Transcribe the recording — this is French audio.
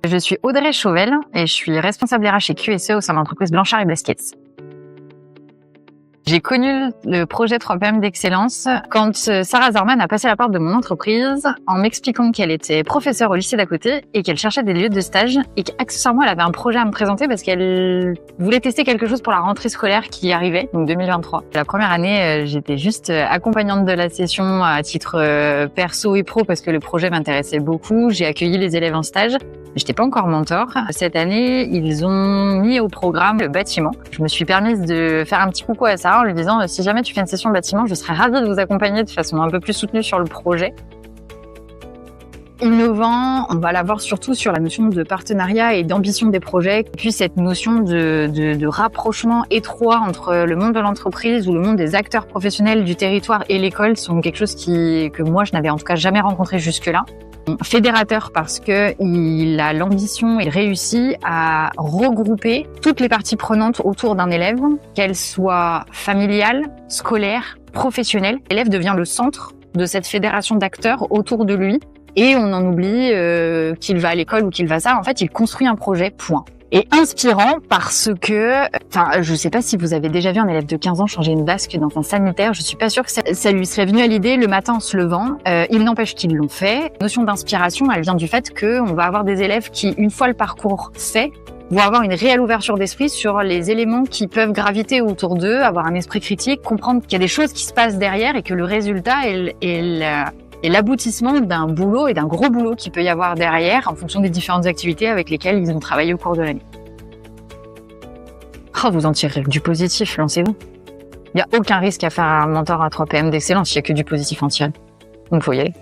Je suis Audrey Chauvel et je suis responsable RH et QSE au sein de l'entreprise Blanchard et Blaskets. J'ai connu le projet 3PM d'excellence quand Sarah Zarman a passé la porte de mon entreprise en m'expliquant qu'elle était professeure au lycée d'à côté et qu'elle cherchait des lieux de stage et qu'accessoirement elle avait un projet à me présenter parce qu'elle voulait tester quelque chose pour la rentrée scolaire qui arrivait, donc 2023. La première année, j'étais juste accompagnante de la session à titre perso et pro parce que le projet m'intéressait beaucoup. J'ai accueilli les élèves en stage. J'étais pas encore mentor. Cette année, ils ont mis au programme le bâtiment. Je me suis permise de faire un petit coucou à Sarah en lui disant si jamais tu fais une session de bâtiment, je serais ravie de vous accompagner de façon un peu plus soutenue sur le projet. Innovant, on va l'avoir surtout sur la notion de partenariat et d'ambition des projets, puis cette notion de rapprochement étroit entre le monde de l'entreprise ou le monde des acteurs professionnels du territoire et l'école sont quelque chose que moi je n'avais en tout cas jamais rencontré jusque-là. Fédérateur parce que il a l'ambition et réussit à regrouper toutes les parties prenantes autour d'un élève, qu'elle soit familiale, scolaire, professionnelle. L'élève devient le centre de cette fédération d'acteurs autour de lui et on en oublie qu'il va à l'école ou qu'il va ça. En fait, il construit un projet, point. Et inspirant parce que, je sais pas si vous avez déjà vu un élève de 15 ans changer une vasque dans un sanitaire, je suis pas sûre que ça lui serait venu à l'idée le matin en se levant. Il n'empêche qu'ils l'ont fait. La notion d'inspiration, elle vient du fait qu'on va avoir des élèves qui, une fois le parcours fait, vont avoir une réelle ouverture d'esprit sur les éléments qui peuvent graviter autour d'eux, avoir un esprit critique, comprendre qu'il y a des choses qui se passent derrière et que le résultat est l'aboutissement d'un boulot et d'un gros boulot qu'il peut y avoir derrière en fonction des différentes activités avec lesquelles ils ont travaillé au cours de l'année. Oh, vous en tirez du positif, lancez-vous. Il n'y a aucun risque à faire un mentor à 3PM d'excellence, il n'y a que du positif en tiré. Donc faut y aller.